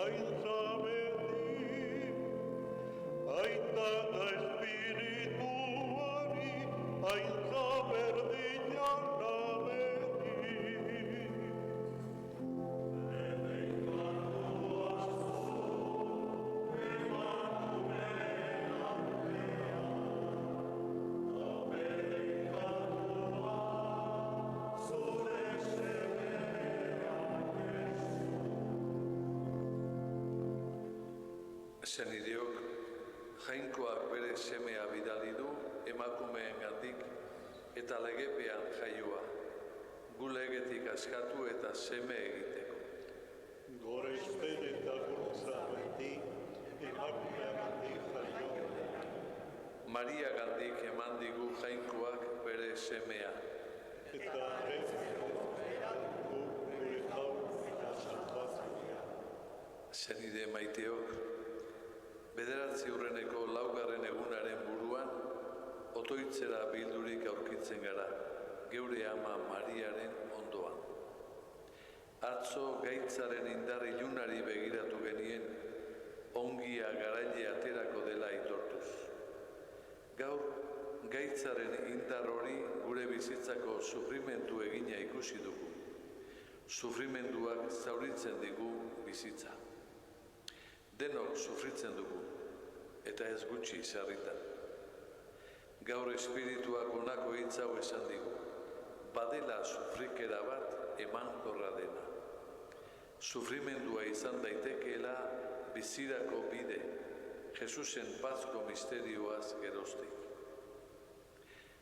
zaintza beti, aita da espirituari, aintza berdina da beti. Senideok, jainkoak bere semea bidali du emakumeengandik eta legepean jaioa, gu legetik askatu eta seme egiteko. Gorespen eta gurtza beti, emakumeagandik jaio. Mariagandik eman digu jainkoak bere semea. Eta gu gure gaur eta salbatzea. Senide maiteok, 9. urreneko 4. egunaren buruan, otoitzera bildurik aurkitzen gara, geure ama Mariaren ondoan. Atzo gaitzaren indar ilunari begiratu genien, ongia garaile aterako dela aitortuz. Gaur, gaitzaren indar hori gure bizitzako sufrimendu egina ikusi dugu. Sufrimenduak zauritzen digu bizitza. Denok sufritzen dugu, eta ez gutxi sarritan. Gaur espirituak honako hitz hau esan digu, badela sufrikera bat emankorra dena. Sufrimendua izan daitekeela bizirako bide, Jesusen pazko misterioaz geroztik.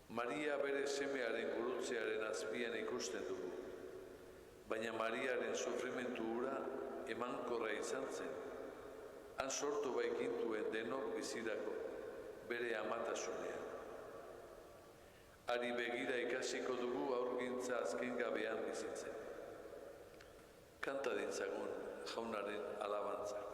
Maria bere semearen gurutzearen azpian ikusten dugu, baina Mariaren sufrimendu hura emankorra izan zen. Han sortu baikintuen denok bizirako, bere amatasunean. Ari begira ikasiko dugu aurgintza azken gabean bizitzen. Kanta ditzagun jaunaren alabantzak.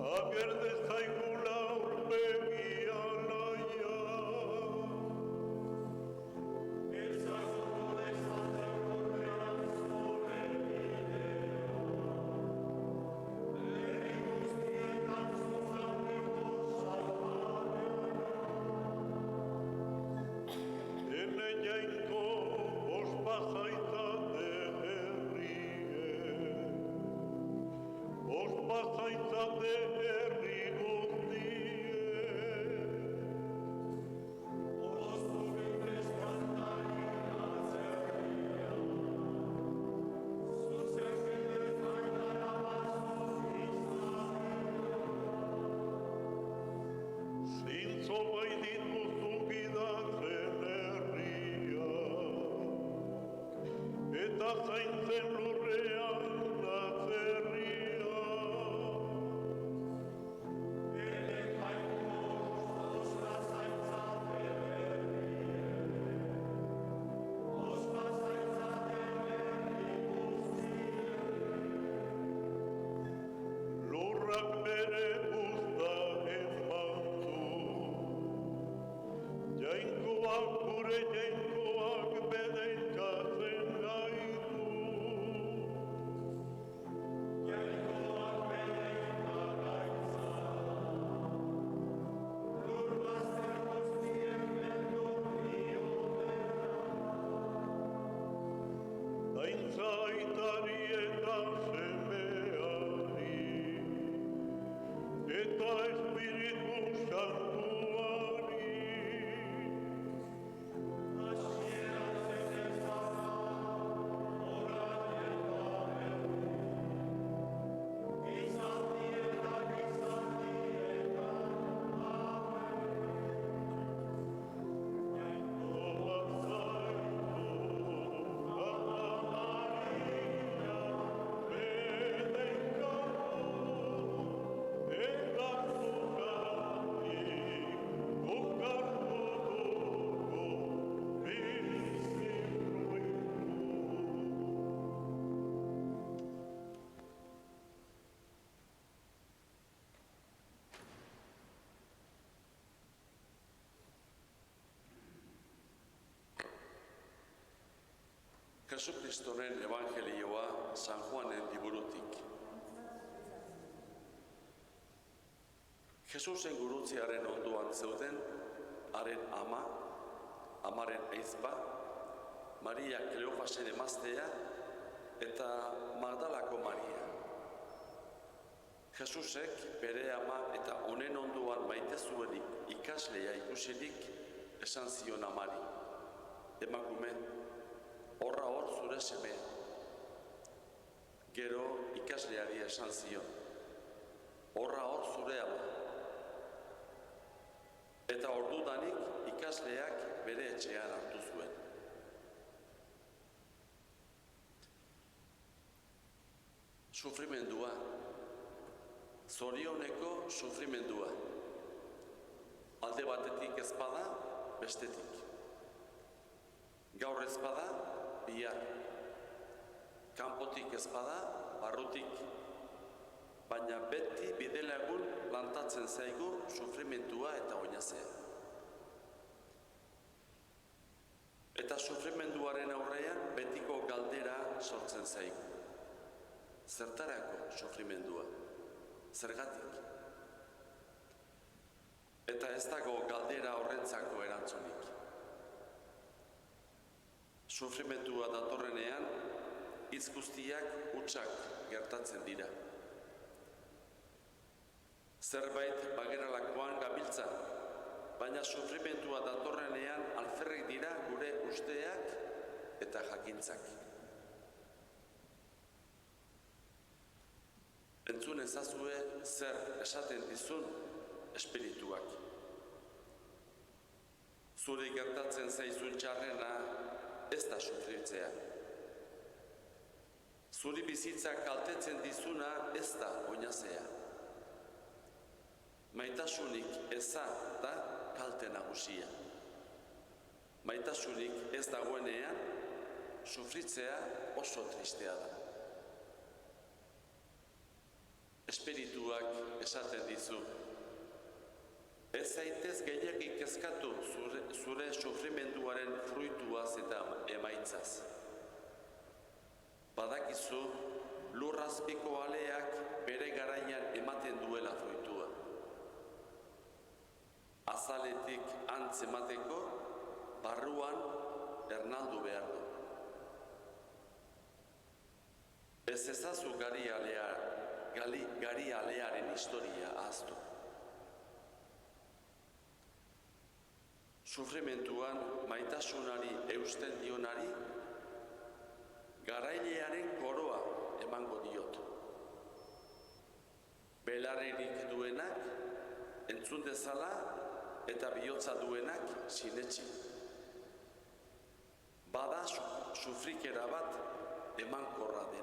abierde zaigula aurpegia naia. Ene jainko ospa zaitzate herrie, ospa zaitzate herri guztie. Zintzo baitituzu gidatzen herria, eta zaintzen lurrean atzerria. Lurrak bere guzta eman du, jainkoak gure jainkoak bedeikatzen gaitu. Daintza aitari eta semeari, eta Espiritu Santuari. Jesukristoren Evangelioa San Juanen liburutik. Jesusen gurutziaren ondoan zeuden, haren ama, amaren aizpa, Maria Kleofasen emaztea eta Magdalako Maria. Jesusek bere ama eta honen ondoan maite zuen ikaslea ikusirik esan zion amari, emakume, horra hor zure semea. Gero ikasleari esan zion, horra hor zure ama. Eta ordudanik ikasleak bere etxean hartu zuen. Sufrimendua, zorioneko sufrimendua. Alde batetik ezpada, bestetik. Gaur ezpada, bihar. Kanpotik ezpada, barrutik. Baina beti bidelagun lantatzen zaigu sufrimentua eta oinazea. Eta sufrimenduaren aurrean betiko galdera sortzen zaigu. Zertarako sufrimendua? Zergatik? Eta ez dago galdera horrentzako erantzunik. Sufrimendua datorrenean, hitz guztiak hutsak gertatzen dira. Zerbait bageralakoan gabiltza, baina sufrimendua datorrenean alferrik dira gure usteak eta jakintzak. Entzun ezazue zer esaten dizun espirituak. Zuri gertatzen zaizun txarrena ez da sufritzea. Zuri bizitza kaltetzen dizuna ez da oinazea. Maitasunik eza da kalte nagusia. Maitasunik ez dagoenean, sufritzea oso tristea da. Espirituak esaten dizu, ez zaitez gehiagik kezkatu zure sufrimenduaren fruituaz eta emaitzaz. Badakizu, lurrazpiko aleak bere garaian ematen duela fruitua. Azaletik antz emateko, barruan ernaldu behar du. Ez ezazu gari alearen historia ahaztu. Sufrimentuan maitasunari eusten dionari, garailearen koroa emango diot. Belarririk duenak entzun dezala eta bihotza duenak sinetsi. Bada sufrikera bat emankorra dena.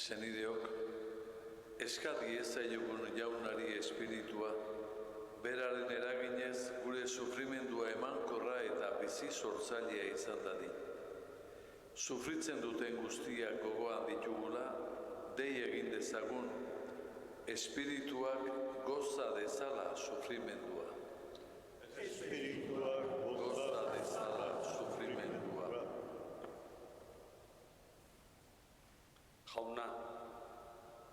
Senideok, eskadi ezaiogun jaunari espiritua, beraren eraginez gure sufrimendua emankorra eta bizi sortzailea izan dadin. Sufritzen duten guztiak gogoan ditugula, dei egin dezagun, espirituak goza dezala sufrimendua. Espirituak Goza dezala sufrimendua. Jauna,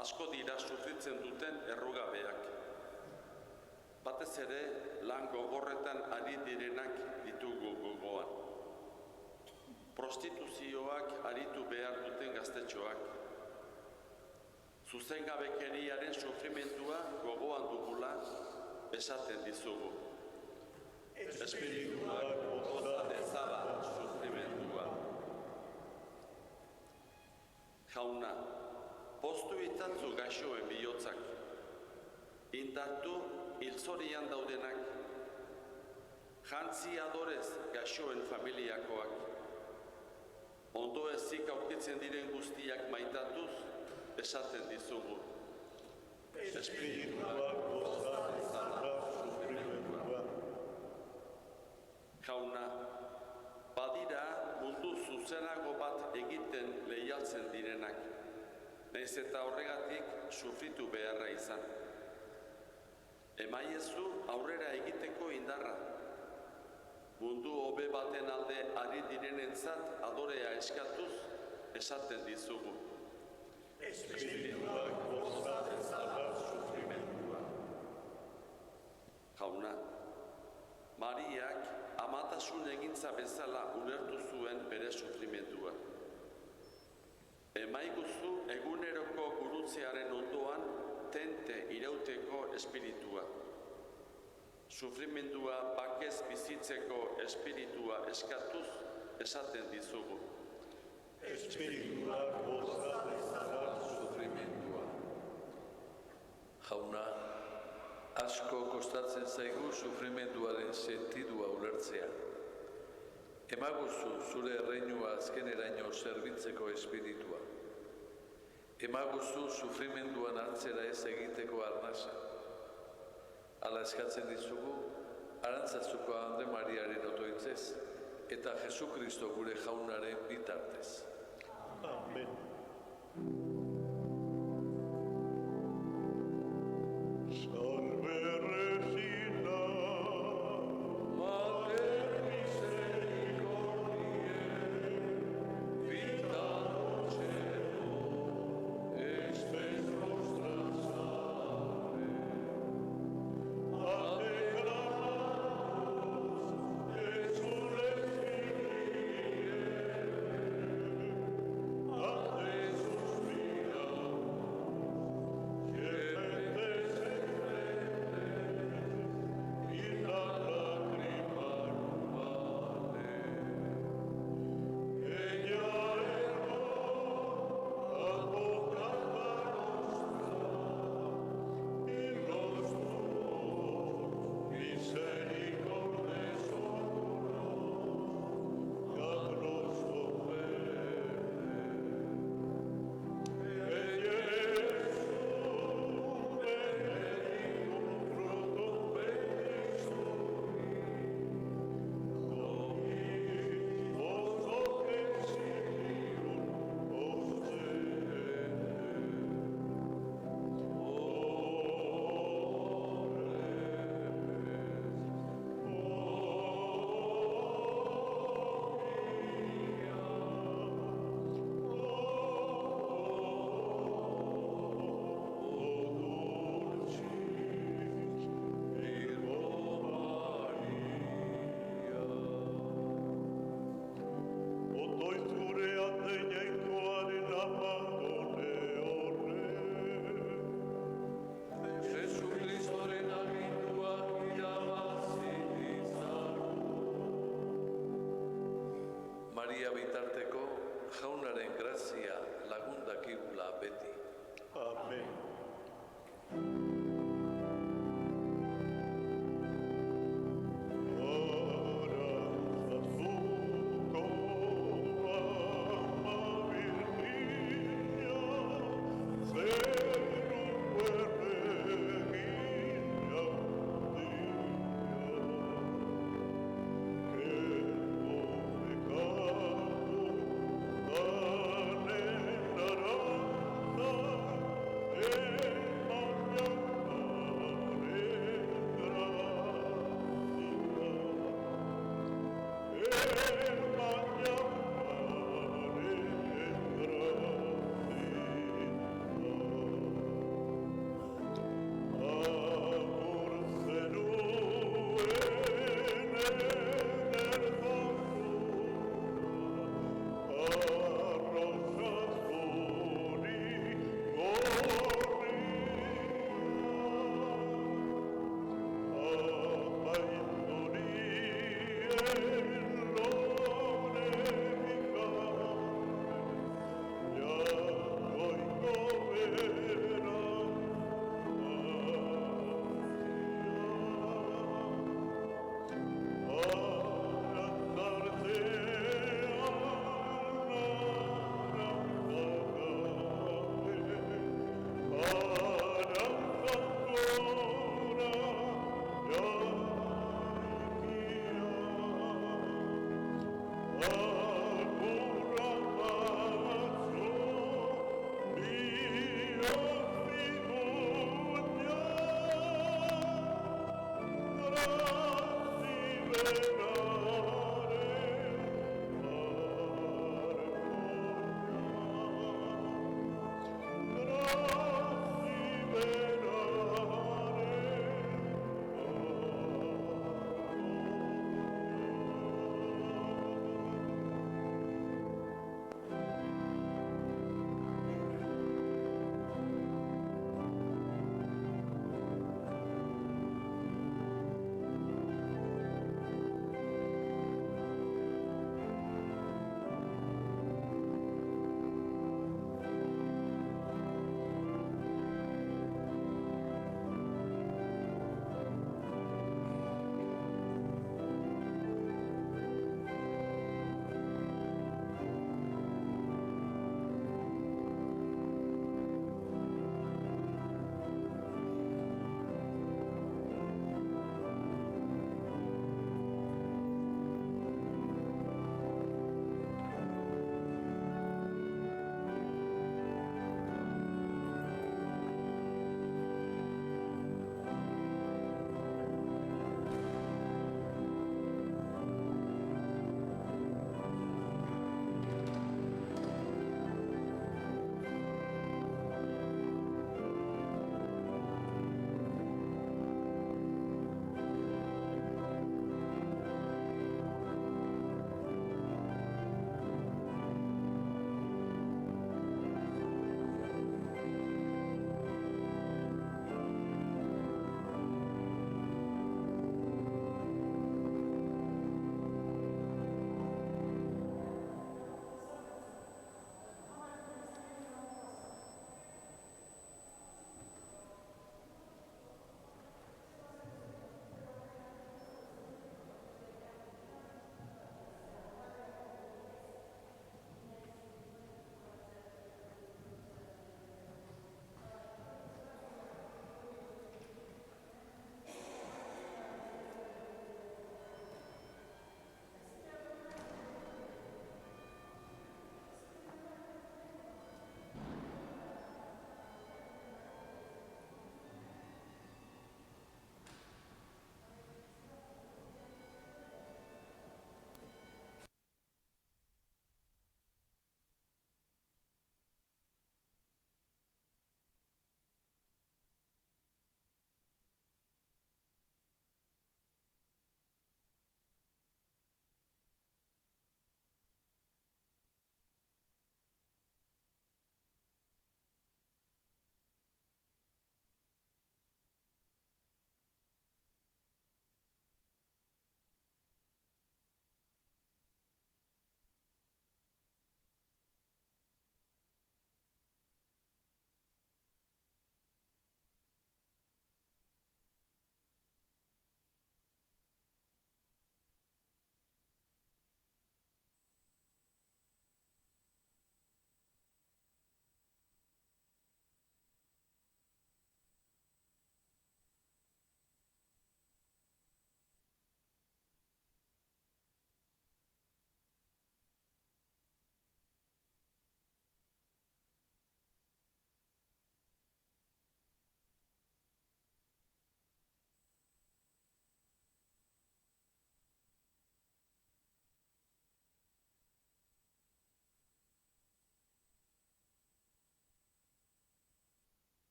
asko dira sufritzen duten errugabeak. Batez ere, lan gogorretan ari direnak ditugu gogoan. Prostituzioak aritu behar duten gaztetxoak. Zuzengabekeriaren sufrimendua gogoan dugula esaten dizugu. Espirituak goza dezala sufrimendua. Jauna, poztu itzatzu gaixoen bihotzak. Indartu hilzorian daudenak. Jantzi adorez gaixoen familiakoak. Ondo ezik aurkitzen diren guztiak maitatuz esaten dizugu. Espirituak goza dezala sufrimendua. Jauna, badira mundu zuzenago bat egiten lehiatzen direnak, nahiz eta horregatik sufritu beharra izan. Emaiezu aurrera egiteko indarra. Mundu hobe baten alde ari direnentzat adorea eskatuz esaten dizugu. Espirituak goza dezala sufrimendua. Jauna, Mariak amatasun egintza bezala ulertu zuen bere sufrimendua. Emaiguzu eguneroko gurutzearen ondoan tente irauteko espiritua. Sufrimendua bakez bizitzeko espiritua eskatuz esaten dizugu. Espirituak bosta dezala Sufrimendua. Jauna, asko kostatzen zaigu sufrimenduaren sentidua ulertzea. Emaguzu zure erreinua azkeneraino zerbitzeko espiritua. Emaguzu sufrimenduan hartzera ez egiteko arnasa. Hala eskatzen dizugu, Arantzazuko Andre Mariaren otoitzez, eta Jesukristo gure jaunaren bitartez. Amen. Salve Regina, Mater misericordiae, vita nocebo, espes nostra salve. a te clamamos, exules a te suspiramos, gementes in lacrimae vale. Ella ergo advocata nostra, in los tuos misericordes oculos, ad nos ofere. Ella es fruto ventris tui, Domini, vos exilium Otoiz gure ateinaikoaren amadone horre. Jesukristoren aginduak irabazi ditzagun. Maria bitarteko, jaunaren grazia lagun dakigula beti. Amen. Arantzazuko ama Virginia, zeruko erregina handia, que no pecado Oh